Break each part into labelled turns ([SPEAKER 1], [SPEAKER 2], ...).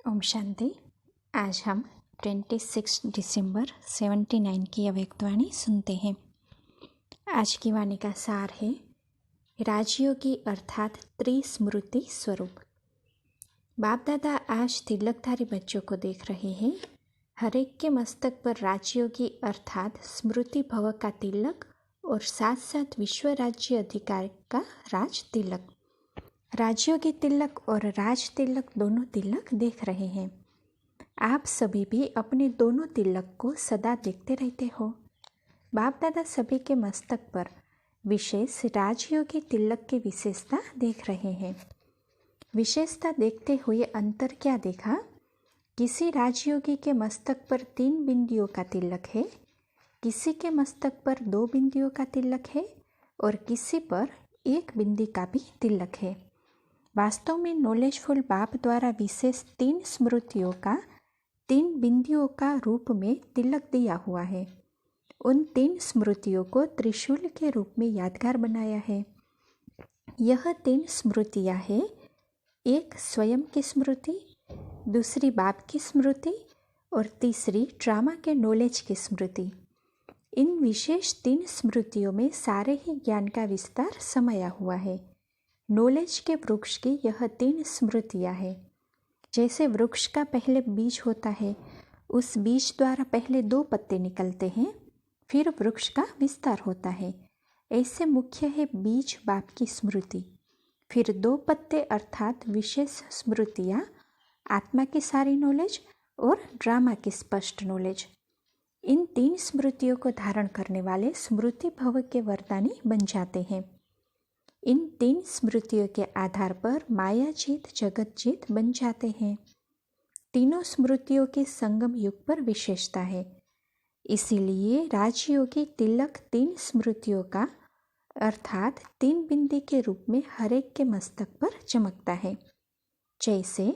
[SPEAKER 1] ओम शांति। आज हम 26 दिसंबर 79 की अव्यक्तवाणी सुनते हैं। आज की वाणी का सार है राजयोगी अर्थात त्रिस्मृति स्वरूप। बाप दादा आज तिलकधारी बच्चों को देख रहे हैं। हर एक के मस्तक पर राजयोगी अर्थात स्मृति भव का तिलक और साथ साथ विश्व राज्य अधिकार का राज तिलक, राजयोगी तिलक और राज तिलक दोनों तिलक देख रहे हैं। आप सभी भी अपने दोनों तिलक को सदा देखते रहते हो। बाप दादा सभी के मस्तक पर विशेष राजयोगी तिलक की विशेषता देख रहे हैं। विशेषता देखते हुए अंतर क्या देखा? किसी राजयोगी के मस्तक पर 3 बिंदियों का तिलक है, किसी के मस्तक पर 2 बिंदियों का तिलक है और किसी पर 1 बिंदी का भी तिलक है। वास्तव में नॉलेजफुल बाप द्वारा विशेष 3 स्मृतियों का 3 बिंदियों का रूप में तिलक दिया हुआ है। उन 3 स्मृतियों को त्रिशूल के रूप में यादगार बनाया है। यह 3 स्मृतियाँ हैं, एक स्वयं की स्मृति, दूसरी बाप की स्मृति और तीसरी ड्रामा के नॉलेज की स्मृति। इन विशेष 3 स्मृतियों में सारे ही ज्ञान का विस्तार समाया हुआ है। नॉलेज के वृक्ष की यह 3 स्मृतियाँ हैं। जैसे वृक्ष का पहले बीज होता है, उस बीज द्वारा पहले 2 पत्ते निकलते हैं, फिर वृक्ष का विस्तार होता है। ऐसे मुख्य है बीज बाप की स्मृति, फिर 2 पत्ते अर्थात विशेष स्मृतियाँ, आत्मा की सारी नॉलेज और ड्रामा की स्पष्ट नॉलेज। इन 3 स्मृतियों को धारण करने वाले स्मृति भव के वरदानी बन जाते हैं। इन 3 स्मृतियों के आधार पर माया जीत जगत जीत बन जाते हैं। तीनों स्मृतियों की संगम युग पर विशेषता है। इसीलिए राजयोगी तिलक 3 स्मृतियों का अर्थात 3 बिंदी के रूप में हर एक के मस्तक पर चमकता है। जैसे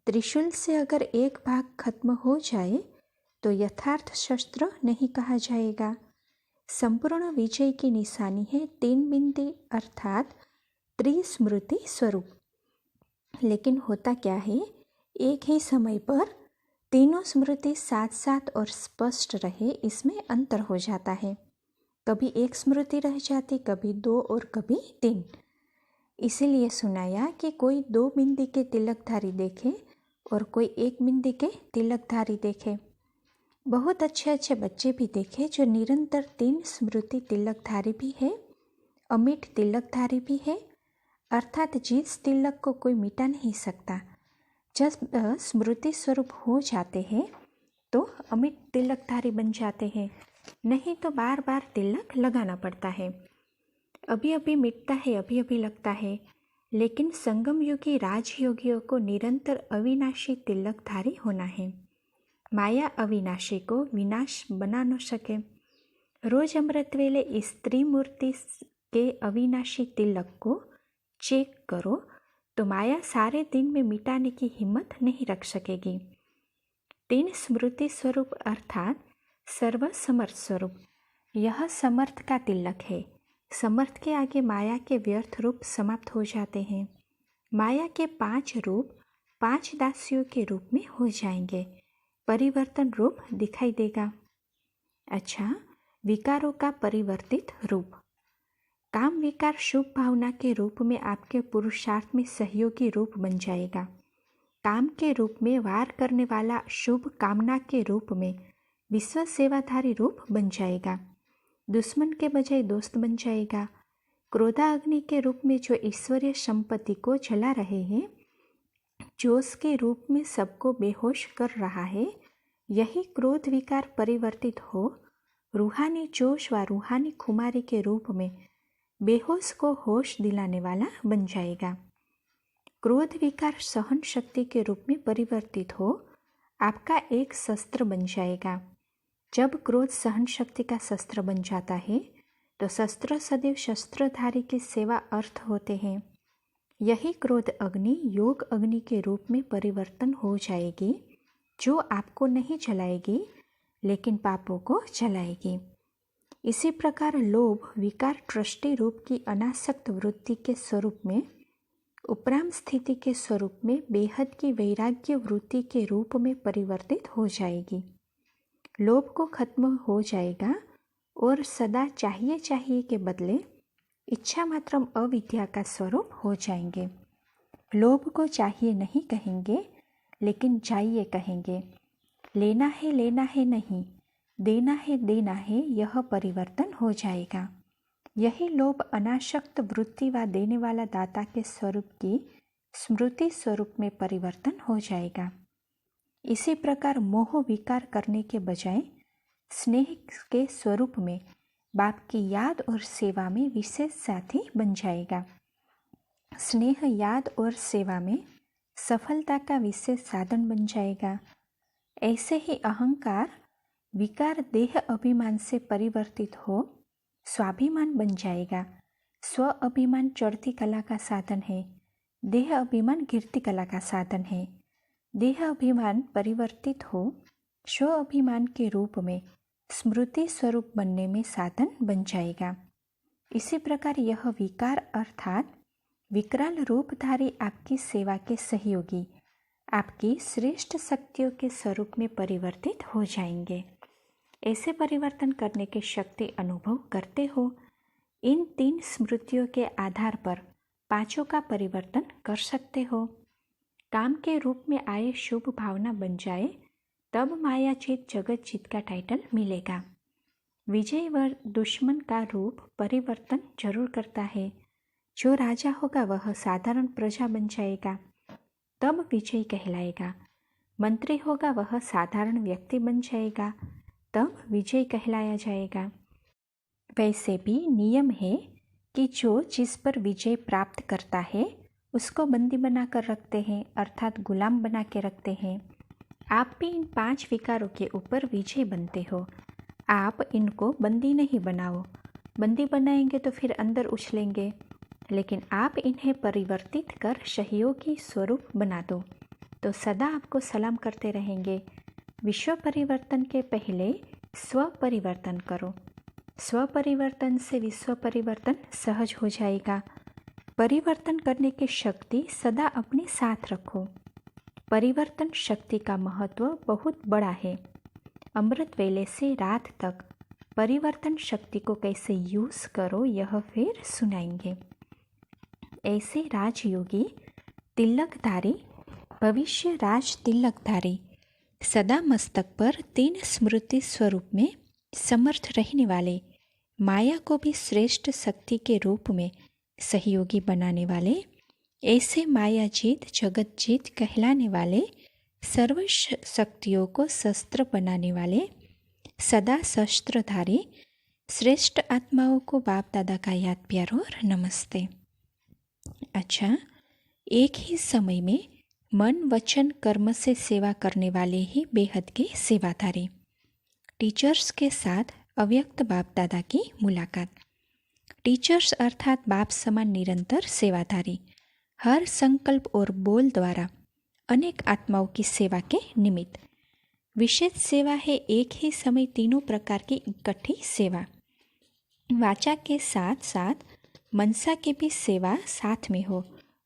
[SPEAKER 1] त्रिशूल से अगर एक भाग खत्म हो जाए तो यथार्थ शस्त्र नहीं कहा जाएगा। संपूर्ण विजय की निशानी है 3 बिंदी अर्थात त्रिस्मृति स्वरूप। लेकिन होता क्या है, एक ही समय पर तीनों स्मृति साथ साथ और स्पष्ट रहे, इसमें अंतर हो जाता है। कभी एक स्मृति रह जाती, कभी 2 और कभी 3। इसीलिए सुनाया कि कोई 2 बिंदी के तिलकधारी देखे और कोई 1 बिंदी के तिलकधारी देखे। बहुत अच्छे अच्छे बच्चे भी देखे जो निरंतर 3 स्मृति तिलकधारी भी है, अमिट तिलकधारी भी है, अर्थात जिस तिलक को कोई मिटा नहीं सकता। जब स्मृति स्वरूप हो जाते हैं तो अमिट तिलकधारी बन जाते हैं, नहीं तो बार बार तिलक लगाना पड़ता है। अभी अभी मिटता है, अभी अभी लगता है। लेकिन संगम युगी राजयोगियों को निरंतर अविनाशी तिलकधारी होना है। माया अविनाशी को विनाश बना न सके। रोज अमृत वेले इस त्रिमूर्ति के अविनाशी तिलक को चेक करो तो माया सारे दिन में मिटाने की हिम्मत नहीं रख सकेगी। 3 स्मृति स्वरूप अर्थात सर्व समर्थ स्वरूप, यह समर्थ का तिलक है। समर्थ के आगे माया के व्यर्थ रूप समाप्त हो जाते हैं। माया के 5 रूप 5 दासियों के रूप में हो जाएंगे, परिवर्तन रूप दिखाई देगा। अच्छा, विकारों का परिवर्तित रूप। काम विकार शुभ भावना के रूप में आपके पुरुषार्थ में सहयोगी रूप बन जाएगा। काम के रूप में वार करने वाला शुभ कामना के रूप में विश्व सेवाधारी रूप बन जाएगा। दुश्मन के बजाय दोस्त बन जाएगा। क्रोधा अग्नि के रूप में जो ईश्वरीय संपत्ति को जला रहे हैं, जोश के रूप में सबको बेहोश कर रहा है, यही क्रोध विकार परिवर्तित हो रूहानी जोश व रूहानी खुमारी के रूप में बेहोश को होश दिलाने वाला बन जाएगा। क्रोध विकार सहन शक्ति के रूप में परिवर्तित हो आपका एक शस्त्र बन जाएगा। जब क्रोध सहन शक्ति का शस्त्र बन जाता है तो शस्त्र सदैव शस्त्रधारी की सेवा अर्थ होते हैं। यही क्रोध अग्नि योग अग्नि के रूप में परिवर्तन हो जाएगी, जो आपको नहीं जलाएगी लेकिन पापों को जलाएगी। इसी प्रकार लोभ विकार दृष्टि रूप की अनासक्त वृत्ति के स्वरूप में उपराम स्थिति के स्वरूप में बेहद की वैराग्य वृत्ति के रूप में परिवर्तित हो जाएगी। लोभ को खत्म हो जाएगा और सदा चाहिए चाहिए के बदले इच्छा मात्रम अविद्या का स्वरूप हो जाएंगे। लोभ को चाहिए नहीं कहेंगे, लेकिन चाहिए कहेंगे। लेना है नहीं, देना है देना है, यह परिवर्तन हो जाएगा। यही लोभ अनासक्त वृत्ति व देने वाला दाता के स्वरूप की स्मृति स्वरूप में परिवर्तन हो जाएगा। इसी प्रकार मोह विकार करने के बजाय स्नेह के स्वरूप में बाप की याद और सेवा में विशेष साथी बन जाएगा। स्नेह याद और सेवा में सफलता का विशेष साधन बन जाएगा। ऐसे ही अहंकार विकार देह अभिमान से परिवर्तित हो स्वाभिमान बन जाएगा। स्व अभिमान चढ़ती कला का साधन है, देह अभिमान गिरती कला का साधन है। देह अभिमान परिवर्तित हो स्व अभिमान के रूप में स्मृति स्वरूप बनने में साधन बन जाएगा। इसी प्रकार यह विकार अर्थात विकराल रूपधारी आपकी सेवा के सहयोगी आपकी श्रेष्ठ शक्तियों के स्वरूप में परिवर्तित हो जाएंगे। ऐसे परिवर्तन करने की शक्ति अनुभव करते हो। इन 3 स्मृतियों के आधार पर पांचों का परिवर्तन कर सकते हो। काम के रूप में आए शुभ भावना बन जाए तब माया जीत जगत जीत का टाइटल मिलेगा। विजय व दुश्मन का रूप परिवर्तन जरूर करता है। जो राजा होगा वह साधारण प्रजा बन जाएगा, तब विजय कहलाएगा। मंत्री होगा वह साधारण व्यक्ति बन जाएगा, तब विजय कहलाया जाएगा। वैसे भी नियम है कि जो जिस पर विजय प्राप्त करता है उसको बंदी बना कर रखते हैं, अर्थात गुलाम बना के रखते हैं। आप भी इन 5 विकारों के ऊपर विजय बनते हो। आप इनको बंदी नहीं बनाओ, बंदी बनाएंगे तो फिर अंदर उछलेंगे, लेकिन आप इन्हें परिवर्तित कर सहयोगी स्वरूप बना दो तो सदा आपको सलाम करते रहेंगे। विश्व परिवर्तन के पहले स्व परिवर्तन करो। स्व परिवर्तन से विश्व परिवर्तन सहज हो जाएगा। परिवर्तन करने की शक्ति सदा अपने साथ रखो। परिवर्तन शक्ति का महत्व बहुत बड़ा है। अमृत वेले से रात तक परिवर्तन शक्ति को कैसे यूज करो यह फिर सुनाएंगे। ऐसे राजयोगी तिलकधारी भविष्य राज तिलकधारी सदा मस्तक पर 3 स्मृति स्वरूप में समर्थ रहने वाले, माया को भी श्रेष्ठ शक्ति के रूप में सहयोगी बनाने वाले, ऐसे माया जीत जगत जीत कहलाने वाले, सर्व शक्तियों को शस्त्र बनाने वाले, सदा शस्त्रधारी श्रेष्ठ आत्माओं को बाप दादा का याद प्यार और नमस्ते। अच्छा, एक ही समय में मन वचन कर्म से सेवा करने वाले ही बेहद के सेवाधारी। टीचर्स के साथ अव्यक्त बाप दादा की मुलाकात। टीचर्स अर्थात बाप समान निरंतर सेवाधारी, हर संकल्प और बोल द्वारा अनेक आत्माओं की सेवा के निमित्त। विशेष सेवा है एक ही समय तीनों प्रकार की इकट्ठी सेवा। वाचा के साथ साथ मनसा की भी सेवा साथ में हो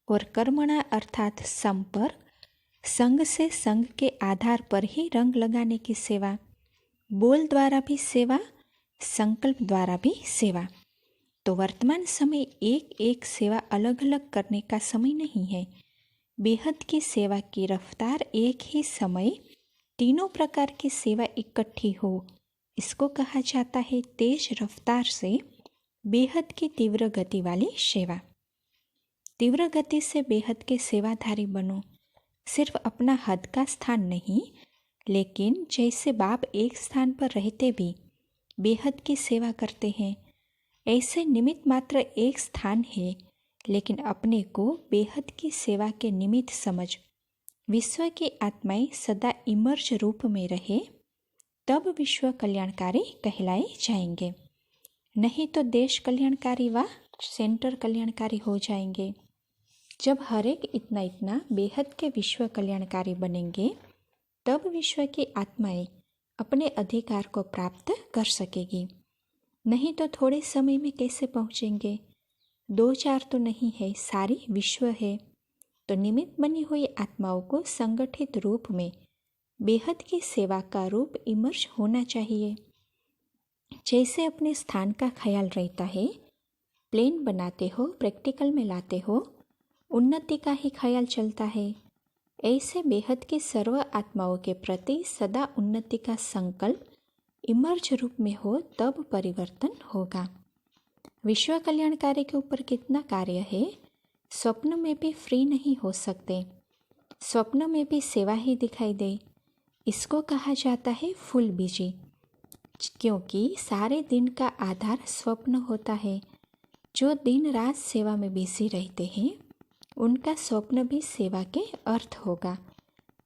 [SPEAKER 1] और कर्मणा अर्थात संपर्क, संग से संग के आधार पर ही रंग लगाने की सेवा। बोल द्वारा भी सेवा, संकल्प द्वारा भी सेवा। तो वर्तमान समय एक एक सेवा अलग अलग करने का समय नहीं है। बेहद की सेवा की रफ्तार एक ही समय तीनों प्रकार की सेवा इकट्ठी हो, इसको कहा जाता है तेज रफ्तार से बेहद की तीव्र गति वाली सेवा। तीव्र गति से बेहद के सेवाधारी बनो। सिर्फ अपना हद का स्थान नहीं, लेकिन जैसे बाप एक स्थान पर रहते भी बेहद की सेवा करते हैं, ऐसे निमित्त मात्र एक स्थान है, लेकिन अपने को बेहद की सेवा के निमित्त समझ विश्व की आत्माएं सदा इमर्ज रूप में रहे, तब विश्व कल्याणकारी कहलाए जाएंगे। नहीं तो देश कल्याणकारी व सेंटर कल्याणकारी हो जाएंगे। जब हर एक इतना इतना बेहद के विश्व कल्याणकारी बनेंगे, तब विश्व की आत्माएं अपने अधिकार को प्राप्त कर सकेगी। नहीं तो थोड़े समय में कैसे पहुँचेंगे। 2-4 तो नहीं है, सारी विश्व है। तो निमित्त बनी हुई आत्माओं को संगठित रूप में बेहद की सेवा का रूप इमर्ज होना चाहिए। जैसे अपने स्थान का ख्याल रहता है, प्लेन बनाते हो, प्रैक्टिकल में लाते हो, उन्नति का ही ख्याल चलता है, ऐसे बेहद की सर्व आत्माओं के प्रति सदा उन्नति का संकल्प इमर्ज रूप में हो तब परिवर्तन होगा। विश्व कल्याणकारी के ऊपर कितना कार्य है। स्वप्न में भी फ्री नहीं हो सकते, स्वप्न में भी सेवा ही दिखाई दे। इसको कहा जाता है फुल बिजी, क्योंकि सारे दिन का आधार स्वप्न होता है। जो दिन रात सेवा में बिजी रहते हैं उनका स्वप्न भी सेवा के अर्थ होगा।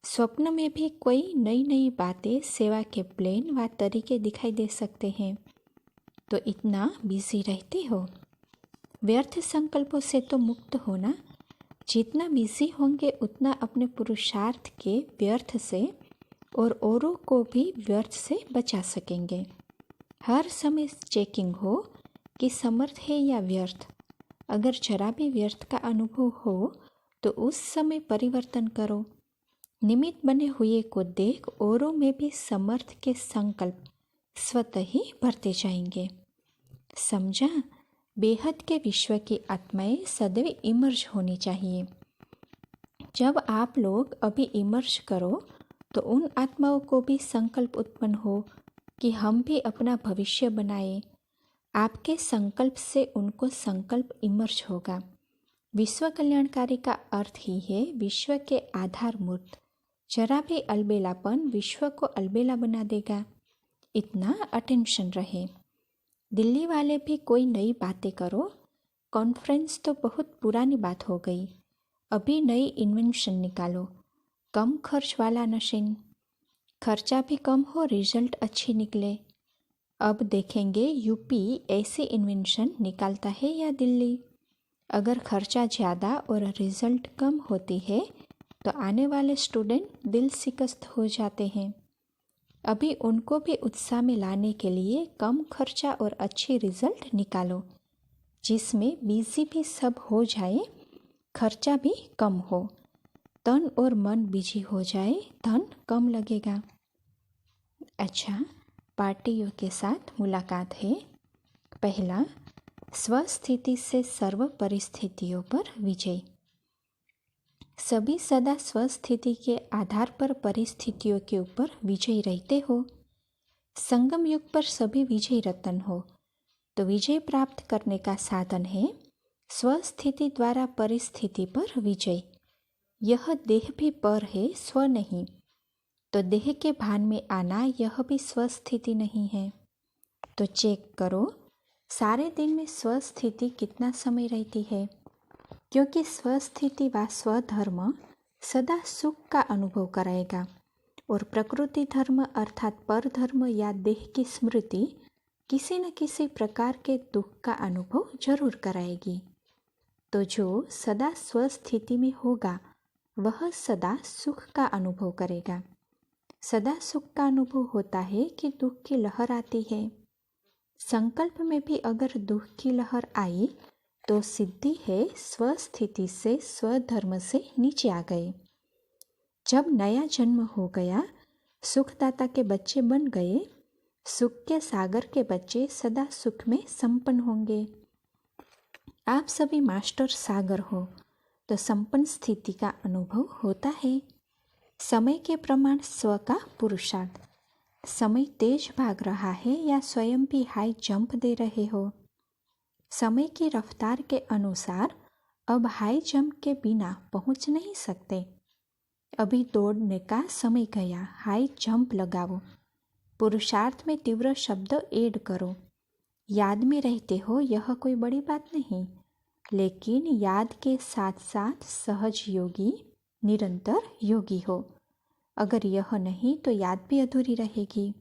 [SPEAKER 1] स्वप्न में भी कोई नई नई बातें, सेवा के प्लान व तरीके दिखाई दे सकते हैं। तो इतना बिजी रहते हो। व्यर्थ संकल्पों से तो मुक्त होना। जितना बिजी होंगे उतना अपने पुरुषार्थ के व्यर्थ से और औरों को भी व्यर्थ से बचा सकेंगे। हर समय चेकिंग हो कि समर्थ है या व्यर्थ। अगर जरा भी व्यर्थ का अनुभव हो तो उस समय परिवर्तन करो। निमित्त बने हुए को देख औरों में भी समर्थ के संकल्प स्वतः ही भरते जाएंगे। समझा? बेहद के विश्व की आत्माएं सदैव इमर्ज होनी चाहिए। जब आप लोग अभी इमर्ज करो तो उन आत्माओं को भी संकल्प उत्पन्न हो कि हम भी अपना भविष्य बनाए। आपके संकल्प से उनको संकल्प इमर्ज होगा। विश्व कल्याणकारी का अर्थ ही है विश्व के आधार मूर्त। जरा भी अलबेलापन विश्व को अलबेला बना देगा। इतना अटेंशन रहे। दिल्ली वाले भी कोई नई बातें करो। कॉन्फ्रेंस तो बहुत पुरानी बात हो गई, अभी नई इन्वेंशन निकालो। कम खर्च वाला मशीन, खर्चा भी कम हो, रिजल्ट अच्छी निकले। अब देखेंगे यूपी ऐसी इन्वेंशन निकालता है या दिल्ली। अगर खर्चा ज़्यादा और रिजल्ट कम होती है तो आने वाले स्टूडेंट दिल शिकस्त हो जाते हैं। अभी उनको भी उत्साह में लाने के लिए कम खर्चा और अच्छी रिजल्ट निकालो, जिसमें बिजी भी सब हो जाए, खर्चा भी कम हो, तन और मन बिजी हो जाए, धन कम लगेगा। अच्छा, पार्टियों के साथ मुलाकात है। पहला, स्वस्थिति से सर्व परिस्थितियों पर विजय। सभी सदा स्वस्थिति के आधार पर परिस्थितियों के ऊपर विजयी रहते हो। संगम युग पर सभी विजयी रतन हो, तो विजय प्राप्त करने का साधन है स्वस्थिति द्वारा परिस्थिति पर विजय। यह देह भी पर है, स्व नहीं, तो देह के भान में आना यह भी स्वस्थिति नहीं है। तो चेक करो सारे दिन में स्वस्थिति कितना समय रहती है, क्योंकि स्वस्थिति व स्वधर्म सदा सुख का अनुभव कराएगा और प्रकृति धर्म अर्थात पर धर्म या देह की स्मृति किसी न किसी प्रकार के दुख का अनुभव जरूर कराएगी। तो जो सदा स्वस्थिति में होगा वह सदा सुख का अनुभव करेगा। सदा सुख का अनुभव होता है कि दुख की लहर आती है। संकल्प में भी अगर दुख की लहर आई तो सिद्धि है स्वस्थिति से स्वधर्म से नीचे आ गए। जब नया जन्म हो गया, सुखदाता के बच्चे बन गए, सुख के सागर के बच्चे सदा सुख में संपन्न होंगे। आप सभी मास्टर सागर हो तो संपन्न स्थिति का अनुभव होता है। समय के प्रमाण स्व का पुरुषार्थ। समय तेज भाग रहा है या स्वयं भी हाई जंप दे रहे हो। समय की रफ्तार के अनुसार अब हाई जंप के बिना पहुंच नहीं सकते। अभी दौड़ने का समय गया, हाई जंप लगाओ। पुरुषार्थ में तीव्र शब्द ऐड करो। याद में रहते हो यह कोई बड़ी बात नहीं, लेकिन याद के साथ साथ सहज योगी, निरंतर योगी हो। अगर यह नहीं तो याद भी अधूरी रहेगी।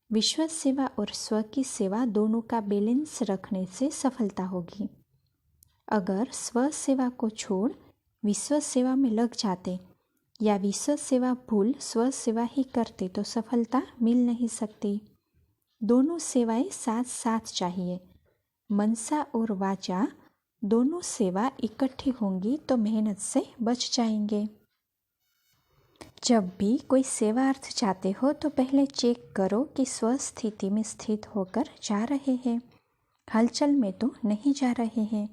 [SPEAKER 1] विश्व सेवा और स्व की सेवा दोनों का बैलेंस रखने से सफलता होगी। अगर स्व सेवा को छोड़ विश्व सेवा में लग जाते या विश्व सेवा भूल स्व सेवा ही करते तो सफलता मिल नहीं सकती। दोनों सेवाएं साथ साथ चाहिए। मनसा और वाचा दोनों सेवा इकट्ठी होंगी तो मेहनत से बच जाएंगे। जब भी कोई सेवार्थ जाते हो तो पहले चेक करो कि स्वस्थिति में स्थित होकर जा रहे हैं, हलचल में तो नहीं जा रहे हैं।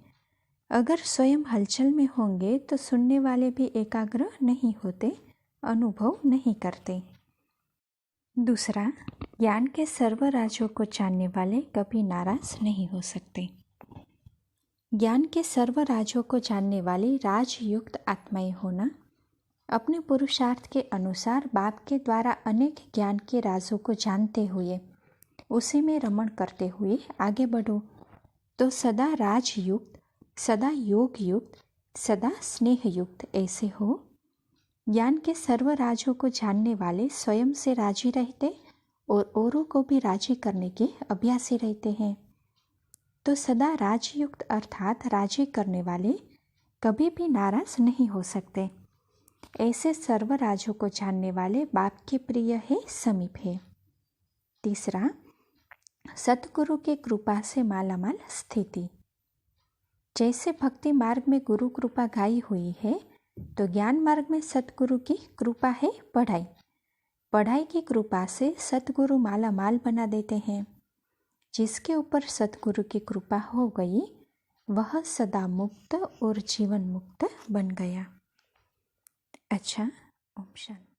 [SPEAKER 1] अगर स्वयं हलचल में होंगे तो सुनने वाले भी एकाग्र नहीं होते, अनुभव नहीं करते। दूसरा, ज्ञान के सर्व राजों को जानने वाले कभी नाराज नहीं हो सकते। ज्ञान के सर्व राजों को जानने वाली राजयुक्त आत्माएं होना, अपने पुरुषार्थ के अनुसार बाप के द्वारा अनेक ज्ञान के राजों को जानते हुए उसी में रमण करते हुए आगे बढ़ो तो सदा राजयुक्त, सदा योग युक्त, सदा स्नेह युक्त ऐसे हो। ज्ञान के सर्व राजों को जानने वाले स्वयं से राजी रहते और औरों को भी राजी करने के अभ्यासी रहते हैं। तो सदा राजयुक्त अर्थात राजी करने वाले कभी भी नाराज नहीं हो सकते। ऐसे सर्व राजों को जानने वाले बाप के प्रिय है, समीप है। तीसरा, सतगुरु के कृपा से मालामाल स्थिति। जैसे भक्ति मार्ग में गुरु कृपा गाई हुई है तो ज्ञान मार्ग में सतगुरु की कृपा है पढ़ाई। पढ़ाई की कृपा से सतगुरु मालामाल बना देते हैं। जिसके ऊपर सतगुरु की कृपा हो गई वह सदा मुक्त और जीवन मुक्त बन गया। अच्छा, ओम शांति।